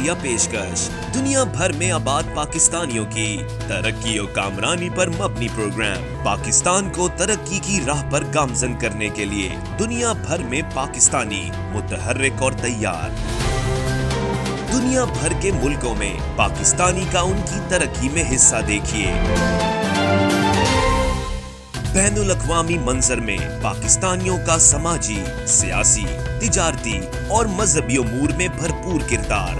شکریہ پیشکش دنیا بھر میں آباد پاکستانیوں کی ترقی و کامرانی پر مبنی پروگرام پاکستان کو ترقی کی راہ پر گامزن کرنے کے لیے دنیا بھر میں پاکستانی متحرک اور تیار دنیا بھر کے ملکوں میں پاکستانی کا ان کی ترقی میں حصہ دیکھیے بین الاقوامی منظر میں پاکستانیوں کا سماجی، سیاسی، تجارتی اور مذہبی امور میں بھرپور کردار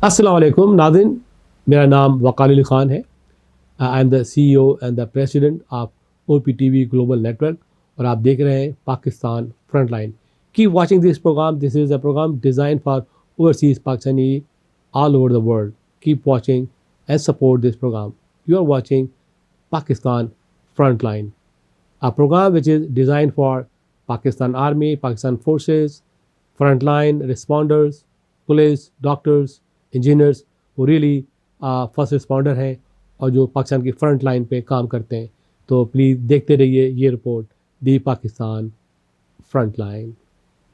السلام علیکم ناظرین، میرا نام وقار علی خان ہے. I am the C E O and the president of O P T V global network اور آپ دیکھ رہے ہیں Pakistan front line. Keep watching this program. This is a program design for overseas Pakistani all over the world. Keep watching and support this program. You are watching Pakistan front line, a program which is designed for Pakistan Army, Pakistan Forces, frontline responders, police, doctors, engineers who really first responder ہیں اور جو پاکستان کی front line پہ کام کرتے ہیں. تو please دیکھتے رہیے یہ رپورٹ دی پاکستان فرنٹ لائن.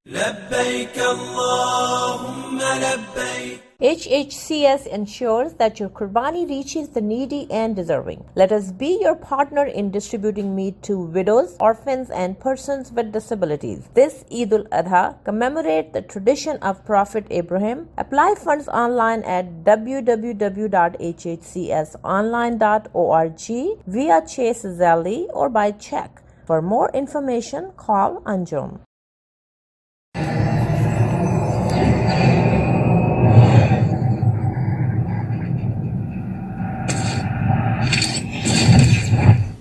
لبیک اللہم لبیک. HHCS ensures that your Qurbani reaches the needy and deserving. Let us be your partner in distributing meat to widows, orphans, and persons with disabilities. This Eid al-Adha commemorate the tradition of Prophet Abraham. Apply funds online at www.hhcsonline.org via Chase Zelle or by check. For more information, call Anjum.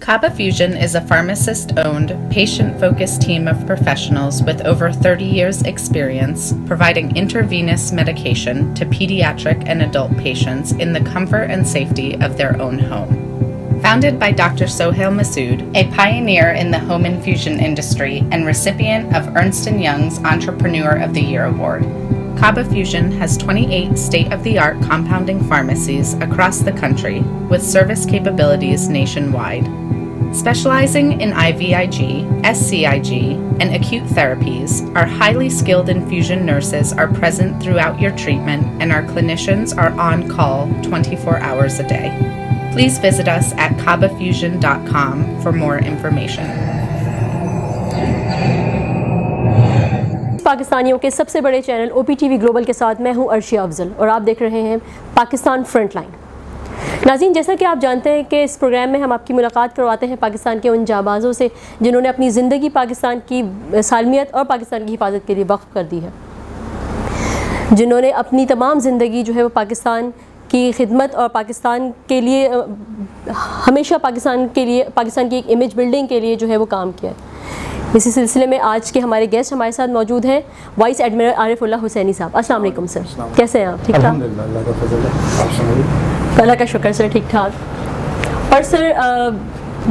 Kaba Fusion is a pharmacist-owned, patient-focused team of professionals with over 30 years' experience providing intravenous medication to pediatric and adult patients in the comfort and safety of their own home. Founded by Dr. Sohail Masood, a pioneer in the home infusion industry and recipient of Ernst & Young's Entrepreneur of the Year Award, Kaba Fusion has 28 state-of-the-art compounding pharmacies across the country with service capabilities nationwide. Specializing in IVIG, SCIG, and acute therapies, our highly skilled infusion nurses are present throughout your treatment and our clinicians are on call 24 hours a day. Please visit us at kabafusion.com for more information. پاکستانیوں کے سب سے بڑے channel او P T V global کے ساتھ میں ہوں عرشیہ افضل اور آپ دیکھ رہے ہیں پاکستان فرنٹ لائن. ناظرین، جیسا کہ آپ جانتے ہیں کہ اس پروگرام میں ہم آپ کی ملاقات کرواتے ہیں پاکستان کے ان جانبازوں سے جنہوں نے اپنی زندگی پاکستان کی سالمیت اور پاکستان کی حفاظت کے لیے وقف کر دی ہے، جنہوں نے اپنی تمام زندگی جو ہے وہ پاکستان کی خدمت اور پاکستان کے لیے ہمیشہ پاکستان کی ایک امیج بلڈنگ کے لیے جو ہے وہ کام کیا ہے. اسی سلسلے میں آج کے ہمارے گیسٹ ہمارے ساتھ موجود ہیں وائس ایڈمرل عارف اللہ حسینی صاحب. السلام علیکم سر، کیسے ہیں آپ؟ ٹھیک ٹھاک؟ الحمدللہ، اللہ کا فضل ہے. اللہ کا شکر سر، ٹھیک ٹھاک. اور سر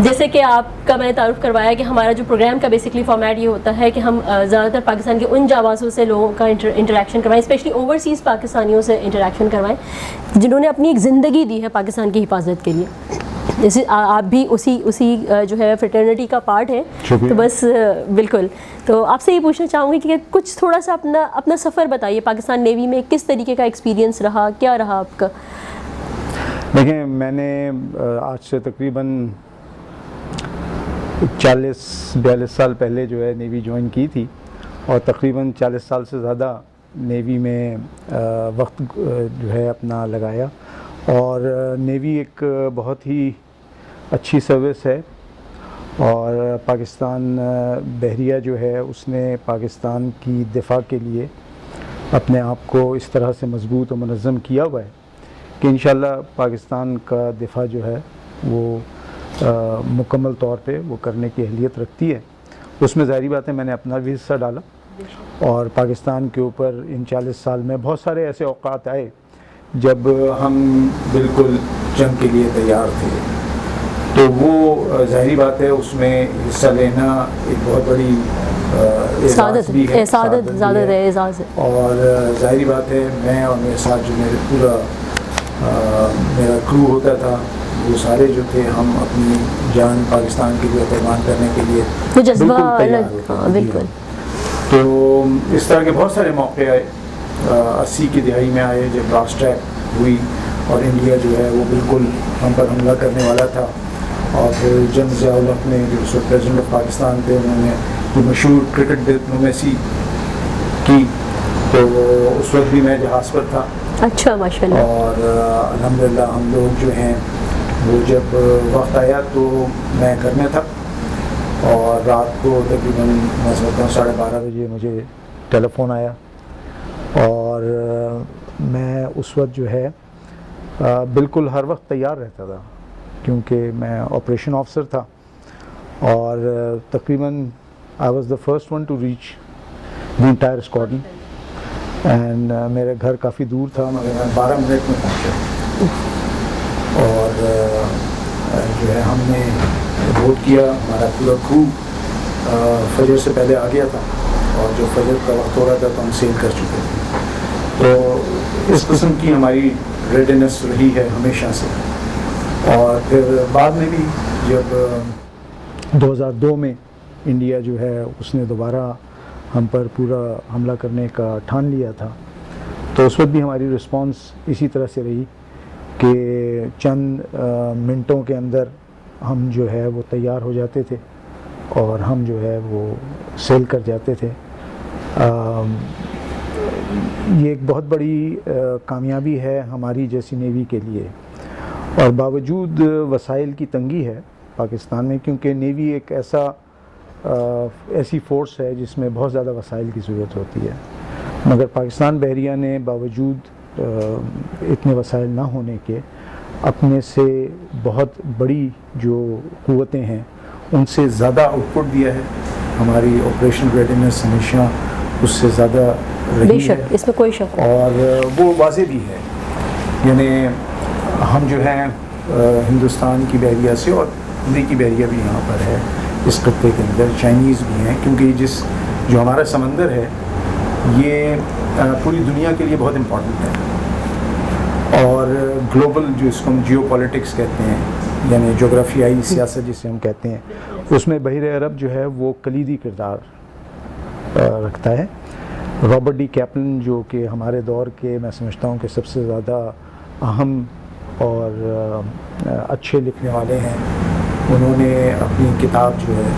جیسے کہ آپ کا میں نے تعارف کروایا کہ ہمارا جو پروگرام کا بیسکلی فارمیٹ یہ ہوتا ہے کہ ہم زیادہ تر پاکستان کے ان جانبازوں سے لوگوں کا انٹریکشن کروائیں، اسپیشلی اوورسیز پاکستانیوں سے انٹریکشن کروائیں جنہوں نے اپنی ایک زندگی دی ہے پاکستان کی حفاظت کے لیے. جیسے آپ بھی اسی جو ہے فریٹرنیٹی کا پارٹ ہے، تو بس بالکل. تو آپ سے یہ پوچھنا چاہوں گی کہ کچھ تھوڑا سا اپنا سفر بتائیے پاکستان نیوی میں، کس طریقے کا ایکسپیرینس رہا، کیا رہا آپ کا؟ دیکھیں، میں نے آج سے تقریباً 40-42 سال پہلے جو ہے نیوی جوائن کی تھی، اور تقریباً 40 سال سے زیادہ نیوی میں وقت جو ہے اپنا لگایا. اور نیوی ایک بہت ہی اچھی سروس ہے, اور پاکستان بحریہ جو ہے اس نے پاکستان کی دفاع کے لیے اپنے آپ کو اس طرح سے مضبوط و منظم کیا ہوا ہے کہ انشاءاللہ پاکستان کا دفاع جو ہے وہ مکمل طور پہ وہ کرنے کی اہلیت رکھتی ہے. اس میں ظاہری بات ہے میں نے اپنا بھی حصہ ڈالا, اور پاکستان کے اوپر ان 40 سال میں بہت سارے ایسے اوقات آئے جب ہم بالکل جنگ کے لیے تیار تھے. تو وہ ظاہری بات ہے اس میں حصہ لینا ایک بہت بڑی اعزاز بھی ہے, اعزاز ہے. اور ظاہری بات ہے میں اور میرے ساتھ جو میرے پورا میرا کرو ہوتا تھا وہ سارے جو تھے ہم اپنی جان پاکستان کے لیے قربان کرنے کے لیے وہ جذبہ الگ. بالکل. تو اس طرح کے بہت سارے موقع آئے 80 کی دہائی میں آئے جب راسٹ اٹیک ہوئی اور انڈیا جو ہے وہ بالکل ہم پر حملہ کرنے والا تھا. اور پھر جنرل ضیاء الحق نے جو اس وقت پریزیڈنٹ آف پاکستان تھے انہوں نے جو مشہور کرکٹ ڈپلومیسی کی, تو اس وقت بھی میں جہاز پر تھا. اچھا ماشاء اللہ. اور الحمدللہ ہم لوگ جو ہیں وہ جب وقت آیا تو میں گھر میں تھا, اور رات کو تقریباً میں سمجھتا ہوں 12:30 بجے مجھے ٹیلی فون آیا, اور میں اس وقت جو ہے بالکل ہر وقت تیار رہتا تھا کیونکہ میں آپریشن آفیسر تھا, اور تقریباً I was the first one to reach the entire squadron. And میرا گھر کافی دور تھا مگر میں 12 منٹ میں پہنچا, اور جو ہے ہم نے بوٹ کیا. ہمارا پورا کرو فجر سے پہلے آ گیا تھا, اور جو فجر کا وقت ہو رہا تھا تو ہم سیل کر چکے تھے. تو اس قسم کی ہماری ریڈینس رہی ہے ہمیشہ سے. اور پھر بعد میں بھی جب 2002 میں انڈیا جو ہے اس نے دوبارہ ہم پر پورا حملہ کرنے کا ٹھان لیا تھا, تو اس وقت بھی ہماری رسپانس اسی طرح سے رہی کہ چند منٹوں کے اندر ہم جو ہے وہ تیار ہو جاتے تھے اور ہم جو ہے وہ سیل کر جاتے تھے. یہ ایک بہت بڑی کامیابی ہے ہماری جیسی نیوی کے لیے, اور باوجود وسائل کی تنگی ہے پاکستان میں کیونکہ نیوی ایک ایسی فورس ہے جس میں بہت زیادہ وسائل کی ضرورت ہوتی ہے, مگر پاکستان بحریہ نے باوجود اتنے وسائل نہ ہونے کے اپنے سے بہت بڑی جو قوتیں ہیں ان سے زیادہ آؤٹ پٹ دیا ہے. ہماری آپریشن ریڈینس ہمیشہ اس سے زیادہ رہی ہے, اس میں کوئی شک, اور وہ واضح بھی ہے. یعنی ہم جو ہیں ہندوستان کی بحریہ سے, اور امریکی بحریہ بھی یہاں پر ہے اس خطے کے اندر, چائنیز بھی ہیں, کیونکہ جو ہمارا سمندر ہے یہ پوری دنیا کے لیے بہت امپورٹنٹ ہے, اور گلوبل جو اس کو ہم جیو پولیٹکس کہتے ہیں یعنی جغرافیائی سیاست جسے ہم کہتے ہیں, اس میں بحر عرب جو ہے وہ کلیدی کردار رکھتا ہے. رابرٹ ڈی کیپلن جو کہ ہمارے دور کے میں سمجھتا ہوں کہ سب سے زیادہ اہم اور اچھے لکھنے والے ہیں, انہوں نے اپنی کتاب جو ہے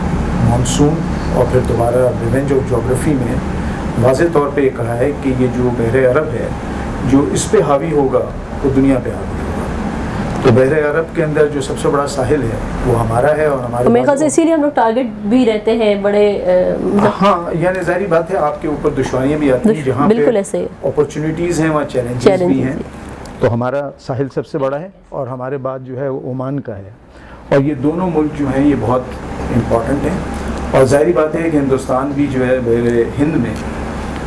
مانسون اور پھر دوبارہ ریونج آف جغرافی میں واضح طور پہ یہ کہا ہے کہ یہ جو بحر عرب ہے جو اس پہ حاوی ہوگا وہ دنیا پہ حاوی ہوگا. تو بحر عرب کے اندر جو سب سے بڑا ساحل ہے وہ ہمارا ہے, اور ہمارے میرے خیال سے اسی لیے ہم لوگ ٹارگٹ بھی رہتے ہیں بڑے. ہاں یعنی ظاہری بات ہے آپ کے اوپر دشواریاں بھی آتی ہیں, جہاں بالکل پہ ایسے اپرچونیٹیز ہیں وہاں چیلنجز بھی ہیں. تو ہمارا ساحل سب سے بڑا ہے, اور ہمارے بعد جو ہے وہ عمان کا ہے, اور یہ دونوں ملک جو ہیں یہ بہت امپورٹنٹ ہیں. اور ظاہری بات ہے کہ ہندوستان بھی جو ہے بحر ہند میں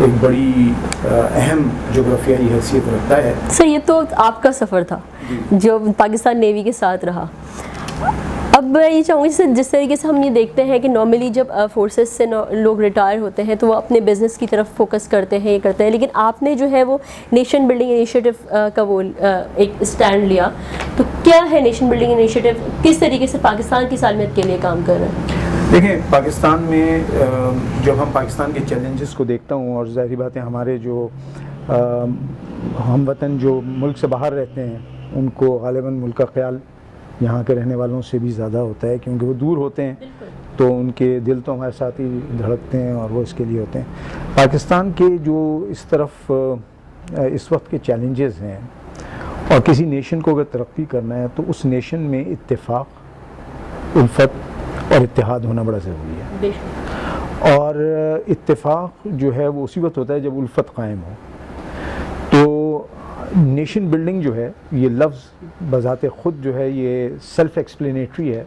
ایک بڑی اہم جغرافیائی حیثیت رکھتا ہے. سر یہ تو آپ کا سفر تھا جو پاکستان نیوی کے ساتھ رہا. اب میں یہ چاہوں گی جس طریقے سے ہم یہ دیکھتے ہیں کہ نارملی جب فورسز سے لوگ ریٹائر ہوتے ہیں تو وہ اپنے بزنس کی طرف فوکس کرتے ہیں, یہ کرتے ہیں, لیکن آپ نے جو ہے وہ نیشن بلڈنگ انیشیٹو کا وہ ایک اسٹینڈ لیا. تو کیا ہے نیشن بلڈنگ انیشیٹو, کس طریقے سے پاکستان کی سالمیت کے لیے کام کر رہے ہیں؟ دیکھیں پاکستان میں جب ہم پاکستان کے چیلنجز کو دیکھتا ہوں, اور ظاہری بات ہے ہمارے جو ہم وطن جو ملک سے باہر رہتے ہیں ان کو غالباً ملک کا خیال یہاں کے رہنے والوں سے بھی زیادہ ہوتا ہے، کیونکہ وہ دور ہوتے ہیں تو ان کے دل تو ہمارے ساتھ ہی دھڑکتے ہیں اور وہ اس کے لیے ہوتے ہیں۔ پاکستان کے جو اس طرف اس وقت کے چیلنجز ہیں، اور کسی نیشن کو اگر ترقی کرنا ہے تو اس نیشن میں اتفاق، الفت اور اتحاد ہونا بڑا ضروری ہے، اور اتفاق جو ہے وہ اسی وقت ہوتا ہے جب الفت قائم ہو۔ تو نیشن بلڈنگ جو ہے، یہ لفظ بذات خود جو ہے یہ سیلف ایکسپلینیٹری ہے۔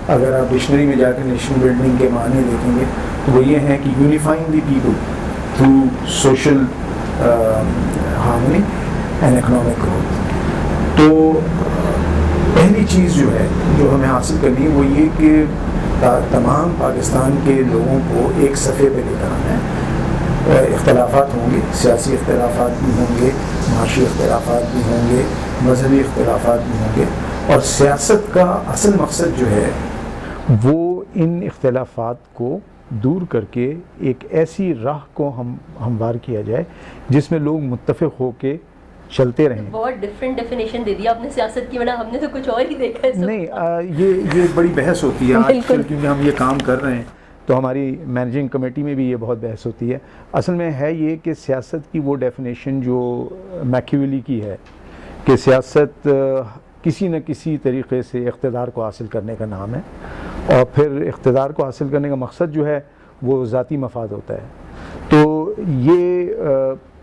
اگر آپ ڈکشنری میں جا کے نیشن بلڈنگ کے معنی دیکھیں گے تو وہ یہ ہیں کہ unifying the people through social harmony and economic growth. تو پہلی چیز جو ہے جو ہمیں حاصل کرنی ہے وہ یہ کہ تمام پاکستان کے لوگوں کو ایک صفحے پہ لے کر آنا ہے۔ اختلافات ہوں گے، سیاسی اختلافات بھی ہوں گے، معاشی اختلافات بھی ہوں گے، مذہبی اختلافات بھی ہوں گے، اور سیاست کا اصل مقصد جو ہے وہ ان اختلافات کو دور کر کے ایک ایسی راہ کو ہموار کیا جائے جس میں لوگ متفق ہو کے چلتے رہیں۔ بہت ڈفرینٹ ڈیفینیشن دے دیا آپ نے سیاست کی، ورنہ ہم نے تو کچھ اور ہی دیکھا ہے۔ نہیں، یہ بڑی بحث ہوتی ہے آج کل، کیونکہ ہم یہ کام کر رہے ہیں تو ہماری مینیجنگ کمیٹی میں بھی یہ بہت بحث ہوتی ہے۔ اصل میں ہے یہ کہ سیاست کی وہ ڈیفینیشن جو میکیویلی کی ہے کہ سیاست کسی نہ کسی طریقے سے اقتدار کو حاصل کرنے کا نام ہے، اور پھر اقتدار کو حاصل کرنے کا مقصد جو ہے وہ ذاتی مفاد ہوتا ہے۔ تو یہ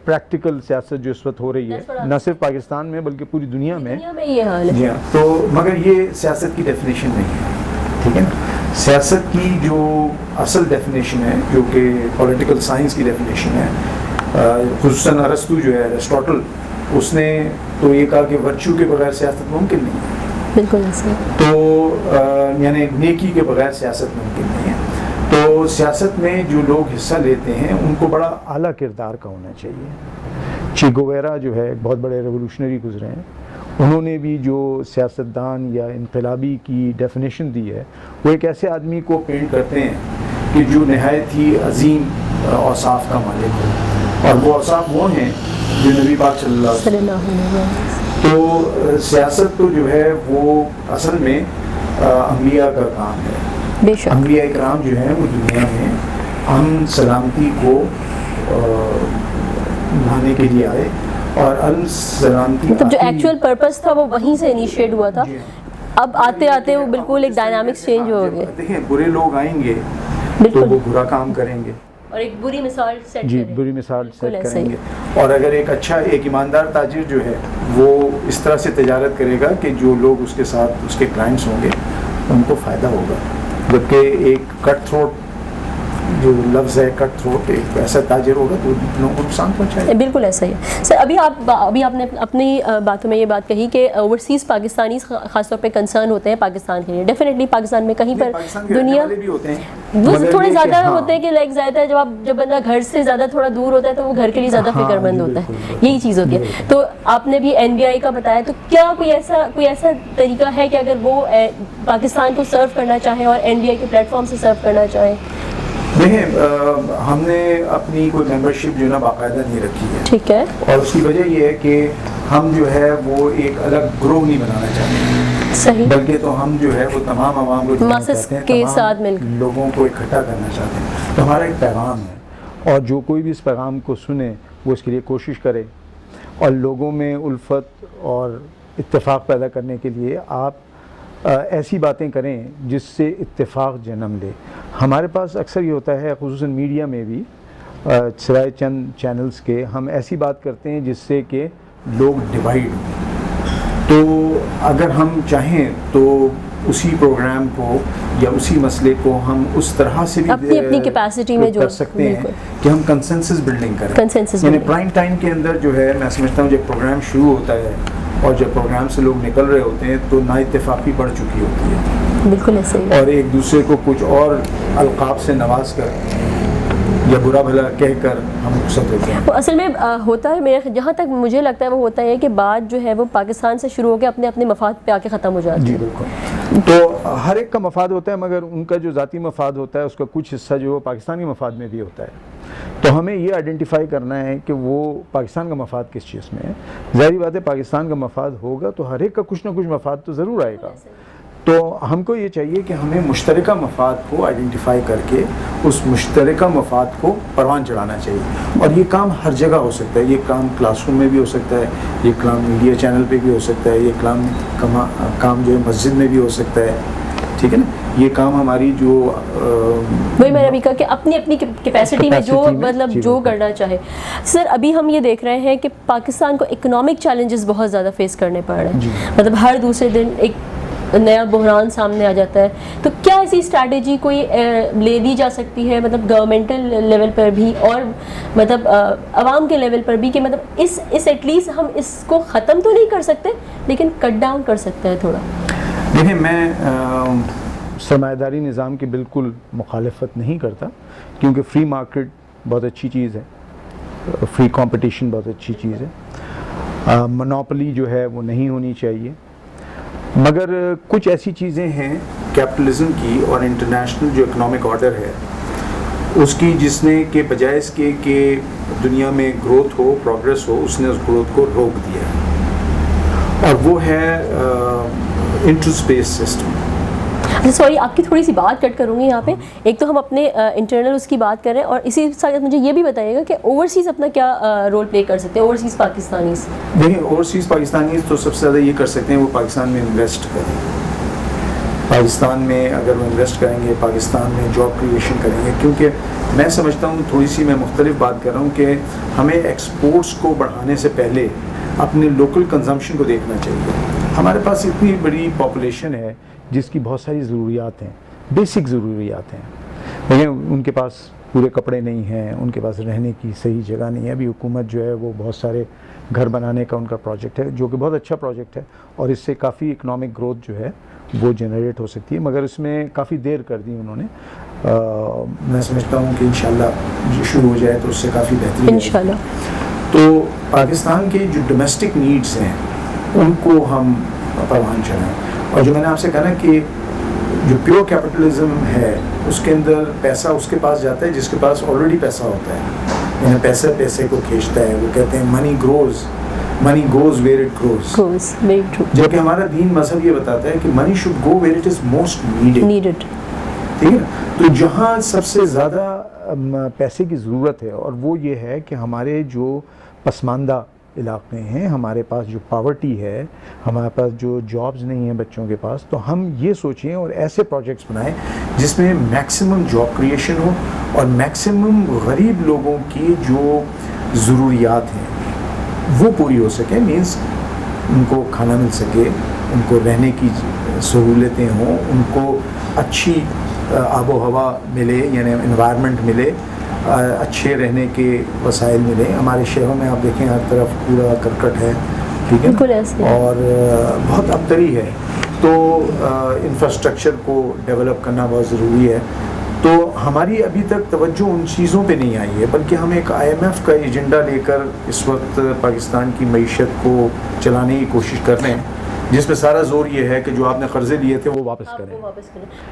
پریکٹیکل سیاست جو اس وقت ہو رہی ہے نہ صرف پاکستان میں بلکہ پوری دنیا میں یہ حال ہے۔ جی ہاں، تو مگر یہ سیاست کی ڈیفینیشن نہیں ہے، ٹھیک ہے نا۔ سیاست کی جو اصل ڈیفینیشن ہے، جو کہ پولیٹیکل سائنس کی ڈیفینیشن ہے، خصوصاً ارسطو جو ہے، ایرسٹوٹل، اس نے تو یہ کہا کہ ورچو کے بغیر سیاست ممکن نہیں ہے۔ بالکل ایسا۔ تو یعنی نیکی کے بغیر سیاست ممکن نہیں ہے۔ تو سیاست میں جو لوگ حصہ لیتے ہیں ان کو بڑا اعلیٰ کردار کا ہونا چاہیے۔ چے گویرا جو ہے بہت بڑے ریولوشنری گزرے ہیں، انہوں نے بھی جو سیاستدان یا انقلابی کی ڈیفینیشن دی ہے وہ ایک ایسے آدمی کو پینٹ کرتے ہیں کہ جو نہایت ہی عظیم اوصاف کا مالک ہو، اور وہ اوصاف وہ ہیں جو نبی پاک صلی اللہ علیہ وسلم۔ تو سیاست تو جو ہے وہ اصل میں انبیاء کا کام ہے۔ بے شک انبیاء اکرام جو ہیں وہ دنیا میں امن سلامتی کو لانے کے لیے آئے، اور سلامتی مطلب جو ایکچوئل پرپس تھا وہ وہیں سے انیشیٹ ہوا تھا، اب آتے آتے وہ بالکل ایک ڈائنامکس چینج ہو گئے۔ دیکھیں، برے لوگ آئیں گے تو وہ برا کام کریں گے، اور ایک بری مثال سیٹ جی کریں، بری مثال سیٹ ایسا کریں ہی۔ گے۔ اور اگر ایک اچھا ایک ایماندار تاجر جو ہے وہ اس طرح سے تجارت کرے گا کہ جو لوگ اس کے ساتھ اس کے کلائنٹس ہوں گے ان کو فائدہ ہوگا، جبکہ ایک کٹ تھروٹ جو لفظ ہے کٹ تھروٹ، ایک ایسا تاجر ہوگا تو لوگوں کو نقصان پہنچائے گا۔ بالکل ایسا ہی ہے سر۔ ابھی آپ نے اپنی باتوں میں یہ بات کہی کہ اوورسیز پاکستانی خاص طور پہ کنسرن ہوتے ہیں پاکستان کے لیے، ڈیفینیٹلی پاکستان میں کہیں پر دنیا وہ تھوڑے زیادہ ہوتے ہیں کہ لائک زیادہ جب بندہ گھر سے زیادہ تھوڑا دور ہوتا ہے تو وہ گھر کے لیے زیادہ فکر مند ہوتا ہے، یہی چیز ہوتی ہے۔ تو آپ نے بھی NBI کا بتایا، تو کیا کوئی ایسا طریقہ ہے کہ اگر وہ پاکستان کو سرو کرنا چاہیں اور NBI کے پلیٹ فارم سے سرو کرنا چاہیں؟ دیکھیں، ہم نے اپنی کوئی ممبرشپ جو ہے نا باقاعدہ نہیں رکھی ہے، ٹھیک ہے، اور اس کی وجہ یہ ہے کہ ہم جو ہے وہ ایک الگ گروہ نہیں بنانا چاہتے، صحیح، بلکہ تو ہم جو ہے وہ تمام عوام کو جوڑنا ماسس چاہتے ہیں، کے تمام ساتھ مل کر لوگوں کو اکٹھا کرنا چاہتے ہیں۔ تو ہمارا ایک پیغام ہے، اور جو کوئی بھی اس پیغام کو سنے وہ اس کے لیے کوشش کرے، اور لوگوں میں الفت اور اتفاق پیدا کرنے کے لیے آپ ایسی باتیں کریں جس سے اتفاق جنم لے۔ ہمارے پاس اکثر یہ ہوتا ہے، خصوصاً میڈیا میں بھی، سوائے چند چینلز کے، ہم ایسی بات کرتے ہیں جس سے کہ لوگ ڈیوائیڈ ہوں۔ تو اگر ہم چاہیں تو اسی پروگرام کو یا اسی مسئلے کو ہم اس طرح سے بھی اپنی کیپیسٹی میں کر سکتے ہیں کہ ہم کنسنسس بلڈنگ کریں۔ یعنی پرائم ٹائم کے اندر جو ہے، میں سمجھتا ہوں جب پروگرام شروع ہوتا ہے اور جب پروگرام سے لوگ نکل رہے ہوتے ہیں تو نا اتفاقی بڑھ چکی ہوتی ہے، بالکل ایسے ہی، اور ایک دوسرے کو کچھ اور القاب سے نواز کر یا برا بھلا کہہ کر ہم رخصت ہوتے ہیں۔ اصل میں ہوتا ہے، میرے جہاں تک مجھے لگتا ہے وہ ہوتا ہے کہ بات جو ہے وہ پاکستان سے شروع ہو کے اپنے مفاد پہ آ کے ختم ہو جاتی ہے۔ جی بالکل، تو ہر ایک کا مفاد ہوتا ہے، مگر ان کا جو ذاتی مفاد ہوتا ہے اس کا کچھ حصہ جو پاکستانی مفاد میں بھی ہوتا ہے۔ تو ہمیں یہ آئیڈینٹیفائی کرنا ہے کہ وہ پاکستان کا مفاد کس چیز میں ہے. ظاہری بات ہے پاکستان کا مفاد ہوگا تو ہر ایک کا کچھ نہ کچھ مفاد تو ضرور آئے گا. تو ہم کو یہ چاہیے کہ ہمیں مشترکہ مفاد کو آئیڈینٹیفائی کر کے اس مشترکہ مفاد کو پروان چڑھانا چاہیے. اور یہ کام ہر جگہ ہو سکتا ہے. یہ کام کلاس روم میں بھی ہو سکتا ہے, یہ کام میڈیا چینل پہ بھی ہو سکتا ہے, یہ کام جو ہے مسجد میں بھی ہو سکتا ہے. ٹھیک ہے نا. یہ کام ہماری جو وہی میں نے بھی کہا کہ اپنی اپنی کیپیسٹی میں جو مطلب جو کرنا چاہے. سر ابھی ہم یہ دیکھ رہے ہیں کہ پاکستان کو اکنامک چیلنجز بہت زیادہ فیس کرنے پڑ رہے ہیں. مطلب ہر دوسرے دن ایک نیا بحران سامنے آ جاتا ہے. تو کیا ایسی اسٹریٹجی کوئی لے دی جا سکتی ہے مطلب گورنمنٹل لیول پر بھی اور مطلب عوام کے لیول پر بھی کہ مطلب اس ایٹ لیسٹ ہم اس کو ختم تو نہیں کر سکتے لیکن کٹ ڈاؤن کر سکتے ہیں تھوڑا؟ دیکھیں میں سرمایہ داری نظام کی بالکل مخالفت نہیں کرتا کیونکہ فری مارکیٹ بہت اچھی چیز ہے, فری کمپٹیشن بہت اچھی چیز ہے, منوپلی جو ہے وہ نہیں ہونی چاہیے. مگر کچھ ایسی چیزیں ہیں کیپٹلزم کی اور انٹرنیشنل جو اکنامک آرڈر ہے اس کی جس نے کہ بجائے اس کے کہ دنیا میں گروتھ ہو, پروگریس ہو, اس نے اس گروتھ کو روک دیا ہے اور وہ ہے انٹرسٹ بیسڈ سسٹم. سوری آپ کی تھوڑی سی بات کٹ کروں گی یہاں پہ. ایک تو ہم اپنے انٹرنل اس کی بات کر رہے ہیں اور اسی ساتھ مجھے یہ بھی بتائیے گا کہ اوورسیز اپنا کیا رول پلے کر سکتے ہیں اوورسیز پاکستانیز؟ دیکھیں اوورسیز پاکستانیز تو سب سے زیادہ یہ کر سکتے ہیں وہ پاکستان میں انویسٹ کریں. پاکستان میں اگر وہ انویسٹ کریں گے, پاکستان میں جاب کریشن کریں گے. کیونکہ میں سمجھتا ہوں تھوڑی سی میں مختلف بات کر رہا ہوں کہ ہمیں ایکسپورٹس کو بڑھانے سے پہلے اپنے لوکل کنزمپشن کو دیکھنا چاہیے. ہمارے پاس اتنی بڑی پاپولیشن ہے جس کی بہت ساری ضروریات ہیں, بیسک ضروریات ہیں. لیکن ان کے پاس پورے کپڑے نہیں ہیں, ان کے پاس رہنے کی صحیح جگہ نہیں ہے. ابھی حکومت جو ہے وہ بہت سارے گھر بنانے کا ان کا پروجیکٹ ہے جو کہ بہت اچھا پروجیکٹ ہے اور اس سے کافی اکنامک گروتھ جو ہے وہ جنریٹ ہو سکتی ہے. مگر اس میں کافی دیر کر دی انہوں نے. میں سمجھتا ہوں کہ انشاءاللہ جو شروع ہو جائے تو اس سے کافی بہتری انشاءاللہ. تو پاکستان کے جو ڈومیسٹک نیڈز ہیں ان کو ہم پروان چڑھائیں. اور جو میں نے آپ سے کہا نا کہ جو پیور کیپٹلزم ہے اس کے اندر پیسہ اس کے پاس جاتا ہے جس کے پاس آلریڈی پیسہ ہوتا ہے. یعنی پیسہ پیسے کو کھینچتا ہے. وہ کہتے ہیں منی گوز ویئر اٹ گروز. جبکہ ہمارا دین مذہب یہ بتاتا ہے کہ money should go where it is most needed. ٹھیک ہے. تو جہاں سب سے زیادہ پیسے کی ضرورت ہے اور وہ یہ ہے کہ ہمارے جو پسماندہ علاقے ہیں, ہمارے پاس جو پاورٹی ہے, ہمارے پاس جو جابز نہیں ہیں بچوں کے پاس, تو ہم یہ سوچیں اور ایسے پروجیکٹس بنائیں جس میں میکسیمم جاب کریشن ہو اور میکسیمم غریب لوگوں کی جو ضروریات ہیں وہ پوری ہو سکیں. مینس ان کو کھانا مل سکے, ان کو رہنے کی سہولتیں ہوں, ان کو اچھی آب و ہوا ملے یعنی انوائرمنٹ ملے, اچھے رہنے کے وسائل ملے. ہمارے شہروں میں آپ دیکھیں ہر طرف کوڑا کرکٹ ہے, ٹھیک ہے, اور بہت ابتری ہے. تو انفراسٹرکچر کو ڈیولپ کرنا بہت ضروری ہے. تو ہماری ابھی تک توجہ ان چیزوں پہ نہیں آئی ہے بلکہ ہم ایک IMF کا ایجنڈا لے کر اس وقت پاکستان کی معیشت کو چلانے کی کوشش کر رہے ہیں جس میں سارا زور یہ ہے کہ جو آپ نے قرضے لیے تھے وہ واپس کریں.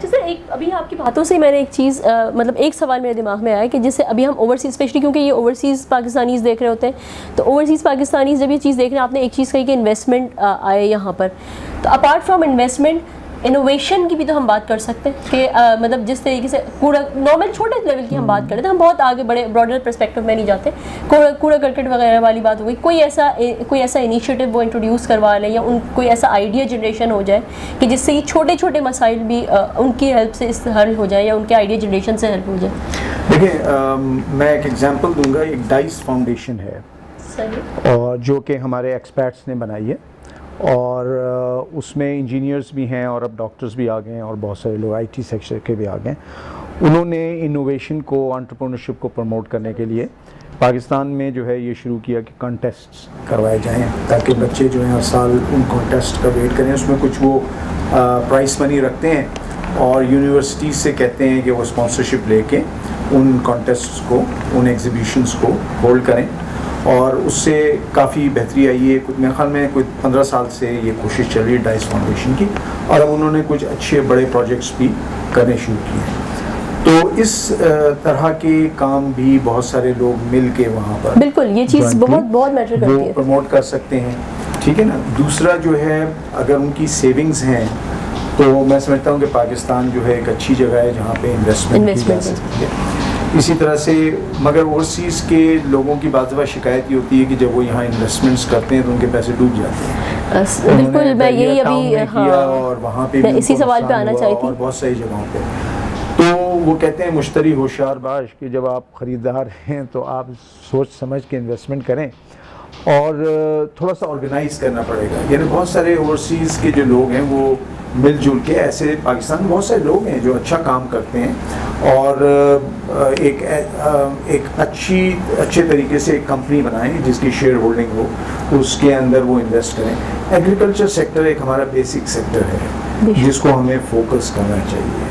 جیسے ایک ابھی آپ کی باتوں سے میں نے ایک چیز مطلب ایک سوال میرے دماغ میں آیا کہ جیسے ابھی ہم اوورسیز اسپیشلی کیونکہ یہ اوورسیز پاکستانیز دیکھ رہے ہوتے ہیں تو اوورسیز پاکستانیز جب یہ چیز دیکھ رہے ہیں, آپ نے ایک چیز کہی کہ انویسٹمنٹ آئے یہاں پر, تو اپارٹ فرام انویسٹمنٹ انوویشن کی بھی تو ہم بات کر سکتے ہیں کہ مطلب جس طریقے سے کوڑا نارمل چھوٹے لیول کی ہم بات کر رہے تھے, ہم بہت آگے بڑے براڈر پرسپیکٹو میں نہیں جاتے. کوڑا کرکٹ وغیرہ والی بات ہو گئی. کوئی ایسا انیشیٹو وہ انٹروڈیوس کروا لیں یا کوئی ایسا آئیڈیا جنریشن ہو جائے کہ جس سے یہ چھوٹے چھوٹے مسائل بھی ان کی ہیلپ سے حل ہو جائے یا ان کے آئیڈیا جنریشن سے ہیلپ ہو جائے. دیکھیں میں ایک ایگزامپل دوں گا. ایک ڈائس فاؤنڈیشن ہے اور جو کہ ہمارے ایکسپرٹس نے بنائی ہے اور اس میں انجینئرز بھی ہیں اور اب ڈاکٹرز بھی آ گئے ہیں اور بہت سارے لوگ IT سیکٹر کے بھی آ گئے ہیں. انہوں نے انوویشن کو, انٹرپرینورشپ کو پروموٹ کرنے کے لیے پاکستان میں جو ہے یہ شروع کیا کہ کانٹیسٹس کروائے جائیں تاکہ بچے جو ہیں ہر سال ان کانٹیسٹ کا ویٹ کریں. اس میں کچھ وہ پرائز منی رکھتے ہیں اور یونیورسٹیز سے کہتے ہیں کہ وہ اسپانسرشپ لے کے ان کانٹیسٹس کو, ان ایگزیبیشنس کو ہولڈ کریں اور اس سے کافی بہتری آئی ہے. میرے خیال میں کوئی 15 سال سے یہ کوشش چل رہی ہے ڈائس فاؤنڈیشن کی اور اب انہوں نے کچھ اچھے بڑے پروجیکٹس بھی کرنے شروع کیے ہیں. تو اس طرح کے کام بھی بہت سارے لوگ مل کے وہاں پر بالکل یہ چیز بہت بہت میٹر کرتی وہ ہے. پروموٹ کر سکتے ہیں. ٹھیک ہے نا. دوسرا جو ہے اگر ان کی سیونگز ہیں تو میں سمجھتا ہوں کہ پاکستان جو ہے ایک اچھی جگہ ہے جہاں پہ انویسٹمنٹ کی جا سکتی ہے. اسی طرح سے مگر اوورسیز کے لوگوں کی بعض دفعہ شکایت یہ ہوتی ہے کہ جب وہ یہاں انویسٹمنٹس کرتے ہیں تو ان کے پیسے ڈوب جاتے ہیں. بالکل میں یہی ابھی اور وہاں پہ میں اسی سوال پہ آنا چاہی تھی. اور بہت ساری جگہوں پہ تو وہ کہتے ہیں مشتری ہوشیار باش کہ جب آپ خریدار ہیں تو آپ سوچ سمجھ کے انویسٹمنٹ کریں اور تھوڑا سا آرگنائز کرنا پڑے گا. یعنی بہت سارے اوورسیز کے جو لوگ ہیں وہ مل جل کے ایسے پاکستان میں بہت سارے لوگ ہیں جو اچھا کام کرتے ہیں اور ایک اچھے طریقے سے ایک کمپنی بنائیں جس کی شیئر ہولڈنگ ہو, اس کے اندر وہ انویسٹ کریں. ایگریکلچر سیکٹر ایک ہمارا بیسک سیکٹر ہے جس کو ہمیں فوکس کرنا چاہیے.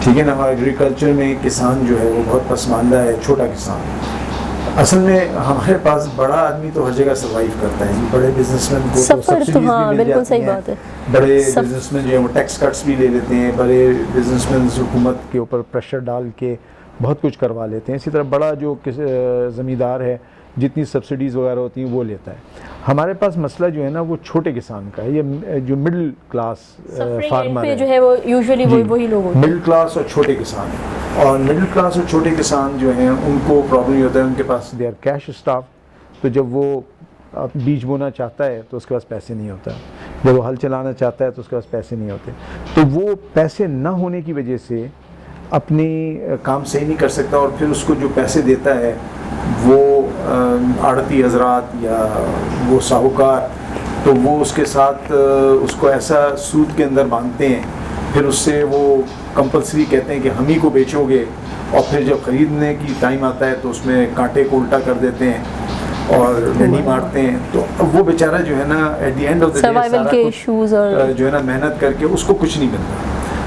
ٹھیک ہے نا. ایگریکلچر میں کسان جو ہے وہ بہت پسماندہ ہے, چھوٹا کسان. اصل میں ہمارے پاس بڑا آدمی تو ہر جگہ سروائیو کرتا ہے. بڑے بزنس مین کو سبسڈیز بھی مل جاتی ہیں, بڑے بزنس مین جو ہے وہ ٹیکس کٹس بھی لے لیتے ہیں, بڑے بزنس مین حکومت کے اوپر پریشر ڈال کے بہت کچھ کروا لیتے ہیں. اسی طرح بڑا جو زمیندار ہے جتنی سبسڈیز وغیرہ ہوتی ہیں وہ لیتا ہے. ہمارے پاس مسئلہ جو ہے نا وہ چھوٹے کسان کا ہے, یہ جو مڈل کلاس فارمر ہے جو ہے وہ یوزلی وہی لوگ ہوتے ہیں. مڈل کلاس اور چھوٹے کسان ہیں. اور مڈل کلاس اور چھوٹے کسان جو ہیں ان کو پرابلم یہ ہوتا ہے ان کے پاس دے آر کیش اسٹاف. تو جب وہ بیج بونا چاہتا ہے تو اس کے پاس پیسے نہیں ہوتا, جب وہ ہل چلانا چاہتا ہے تو اس کے پاس پیسے نہیں ہوتے. تو وہ پیسے نہ ہونے کی وجہ سے اپنی کام صحیح نہیں کر سکتا اور پھر اس کو جو پیسے دیتا ہے وہ آڑتی حضرات یا وہ ساہوکار تو وہ اس کے ساتھ اس کو ایسا سود کے اندر باندھتے ہیں. پھر اس سے وہ کمپلسری کہتے ہیں کہ ہم ہی کو بیچو گے, اور پھر جب خریدنے کی ٹائم آتا ہے تو اس میں کانٹے کو الٹا کر دیتے ہیں اور ڈنڈی مارتے ہیں. تو وہ بیچارہ جو ہے نا at the end of the day سارا کچھ جو ہے نا محنت کر کے اس کو کچھ نہیں ملتا.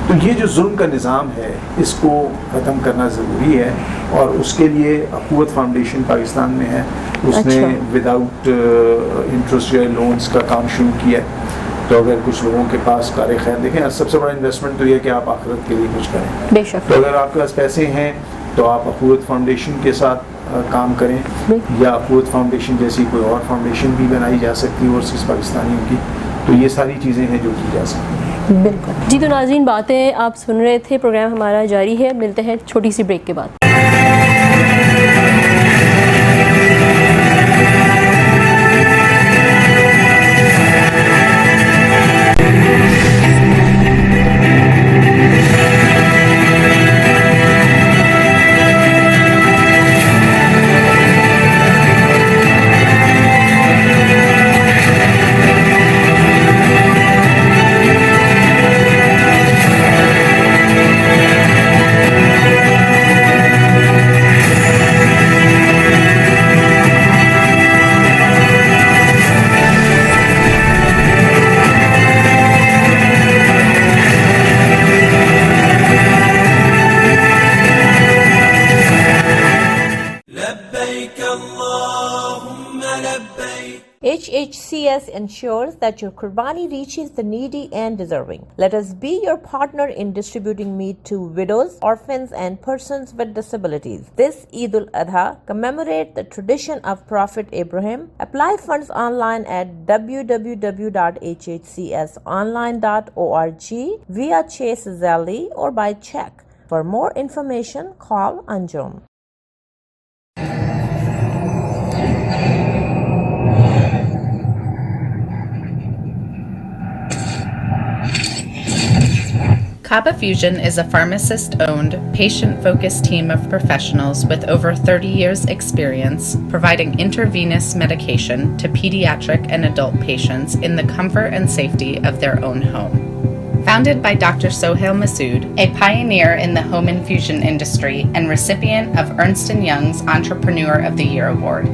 تو یہ جو ظلم کا نظام ہے اس کو ختم کرنا ضروری ہے, اور اس کے لیے اخوت فاؤنڈیشن پاکستان میں ہے, اس نے وداؤٹ انٹرسٹ جو ہے لونز کا کام شروع کیا ہے. تو اگر کچھ لوگوں کے پاس کار خیر دیکھیں, سب سے بڑا انویسٹمنٹ تو یہ ہے کہ آپ آخرت کے لیے کچھ کریں. بے شک. تو اگر آپ کے پاس پیسے ہیں تو آپ اخوت فاؤنڈیشن کے ساتھ کام کریں, یا اخوت فاؤنڈیشن جیسی کوئی اور فاؤنڈیشن بھی بنائی جا سکتی ہے اوورسیز پاکستانیوں کی. تو یہ ساری چیزیں ہیں جو کی جا سکتی ہیں. بالکل. جی تو ناظرین باتیں آپ سن رہے تھے, پروگرام ہمارا جاری ہے. ملتے ہیں چھوٹی سی بریک کے بعد. HHCS ensures that your Qurbani reaches the needy and deserving. Let us be your partner in distributing meat to widows, orphans, and persons with disabilities. This Eid al-Adha commemorate the tradition of Prophet Abraham. Apply funds online at www.hhcsonline.org via Chase Zelle or by check. For more information, call Anjum. Kaba Fusion is a pharmacist-owned, patient-focused team of professionals with over 30 years' experience providing intravenous medication to pediatric and adult patients in the comfort and safety of their own home. Founded by Dr. Sohail Masood, a pioneer in the home infusion industry and recipient of Ernst & Young's Entrepreneur of the Year Award,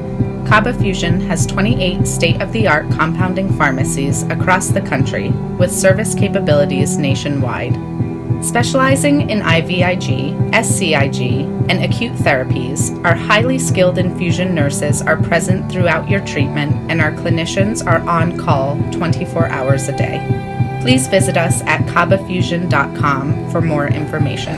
Kaba Fusion has 28 state-of-the-art compounding pharmacies across the country with service capabilities nationwide. Specializing in IVIG, SCIG, and acute therapies, our highly skilled infusion nurses are present throughout your treatment and our clinicians are on call 24 hours a day. Please visit us at kabafusion.com for more information.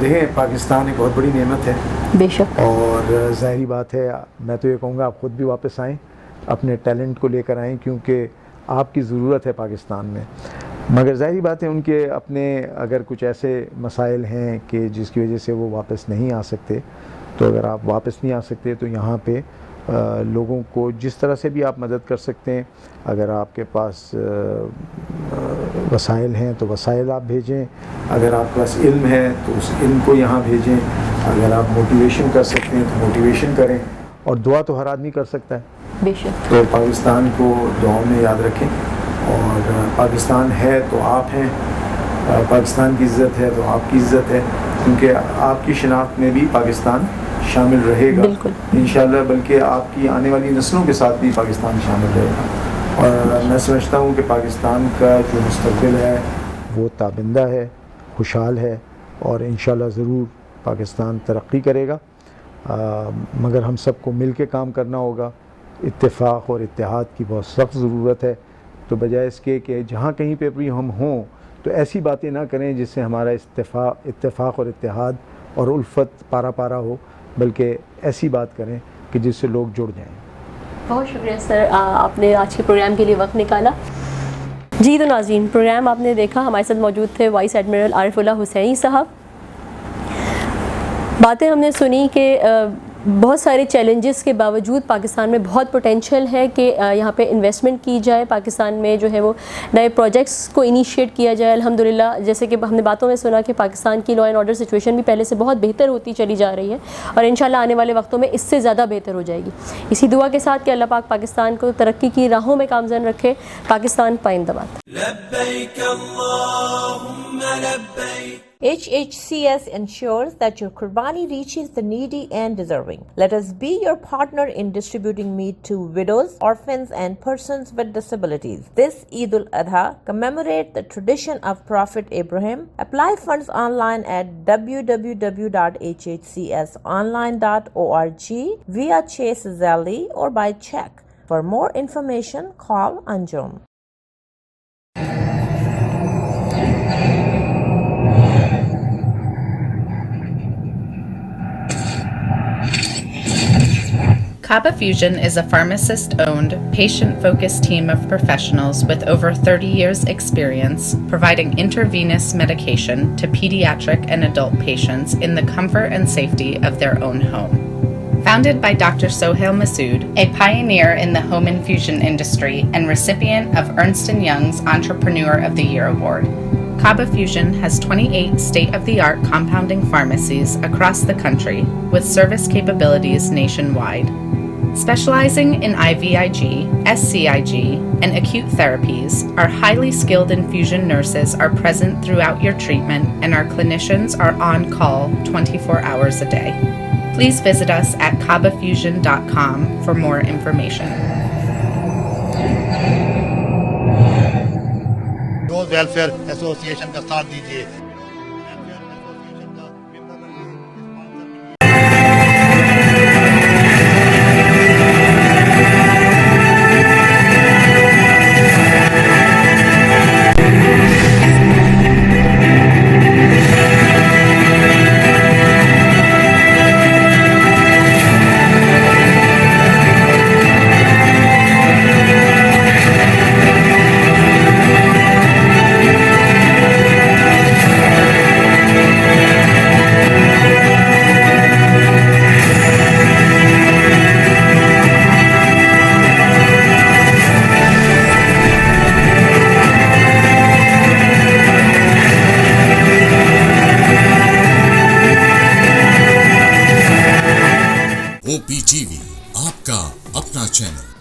دیکھیں پاکستان ایک بہت بڑی نعمت ہے بے شک. اور ظاہری بات ہے میں تو یہ کہوں گا آپ خود بھی واپس آئیں, اپنے ٹیلنٹ کو لے کر آئیں, کیونکہ آپ کی ضرورت ہے پاکستان میں. مگر ظاہری بات ہے ان کے اپنے اگر کچھ ایسے مسائل ہیں کہ جس کی وجہ سے وہ واپس نہیں آ سکتے, تو اگر آپ واپس نہیں آ سکتے تو یہاں پہ لوگوں کو جس طرح سے بھی آپ مدد کر سکتے ہیں. اگر آپ کے پاس وسائل ہیں تو وسائل آپ بھیجیں, اگر آپ کے پاس علم ہے تو اس علم کو یہاں بھیجیں, اگر آپ موٹیویشن کر سکتے ہیں تو موٹیویشن کریں, اور دعا تو ہر آدمی کر سکتا ہے. بے شک. تو پاکستان کو دعاؤں میں یاد رکھیں, اور پاکستان ہے تو آپ ہیں, پاکستان کی عزت ہے تو آپ کی عزت ہے, کیونکہ آپ کی شناخت میں بھی پاکستان شامل رہے گا انشاءاللہ, بلکہ آپ کی آنے والی نسلوں کے ساتھ بھی پاکستان شامل رہے گا. اور میں سمجھتا ہوں کہ پاکستان کا جو مستقبل ہے وہ تابندہ ہے, خوشحال ہے, اور انشاءاللہ ضرور پاکستان ترقی کرے گا. مگر ہم سب کو مل کے کام کرنا ہوگا, اتفاق اور اتحاد کی بہت سخت ضرورت ہے. تو بجائے اس کے کہ جہاں کہیں پہ بھی ہم ہوں تو ایسی باتیں نہ کریں جس سے ہمارا اتفاق اور اتحاد اور الفت پارا پارا ہو, بلکہ ایسی بات کریں کہ جس سے لوگ جڑ جائیں. بہت شکریہ سر, آپ نے آج کے پروگرام کے لیے وقت نکالا. جی تو ناظرین, پروگرام آپ نے دیکھا, ہمارے ساتھ موجود تھے وائس ایڈمرل عارف اللہ حسینی صاحب. باتیں ہم نے سنی کہ بہت سارے چیلنجز کے باوجود پاکستان میں بہت پوٹینشیل ہے کہ یہاں پہ انویسٹمنٹ کی جائے, پاکستان میں جو ہے وہ نئے پروجیکٹس کو انیشیٹ کیا جائے. الحمدللہ جیسے کہ ہم نے باتوں میں سنا کہ پاکستان کی لا اینڈ آرڈر سچویشن بھی پہلے سے بہت بہتر ہوتی چلی جا رہی ہے, اور انشاءاللہ آنے والے وقتوں میں اس سے زیادہ بہتر ہو جائے گی. اسی دعا کے ساتھ کہ اللہ پاک پاکستان کو ترقی کی راہوں میں گامزن رکھے. پاکستان پائندہ باد. لبيك اللهم لبيك. HHCS ensures that your Qurbani reaches the needy and deserving. Let us be your partner in distributing meat to widows, orphans, and persons with disabilities. This Eid al-Adha commemorate the tradition of Prophet Abraham. Apply funds online at www.hhcsonline.org via Chase Zelle or by check. For more information, call Anjum. Kaba Fusion is a pharmacist-owned, patient-focused team of professionals with over 30 years' experience providing intravenous medication to pediatric and adult patients in the comfort and safety of their own home. Founded by Dr. Sohail Masood, a pioneer in the home infusion industry and recipient of Ernst & Young's Entrepreneur of the Year Award, Kaba Fusion has 28 state-of-the-art compounding pharmacies across the country with service capabilities nationwide. Specializing in IVIG, SCIG, and acute therapies, our highly skilled infusion nurses are present throughout your treatment, and our clinicians are on call 24 hours a day. Please visit us at kabafusion.com for more information. Rose Welfare Association کا ساتھ دیجیے. OPTV, آپ کا اپنا channel.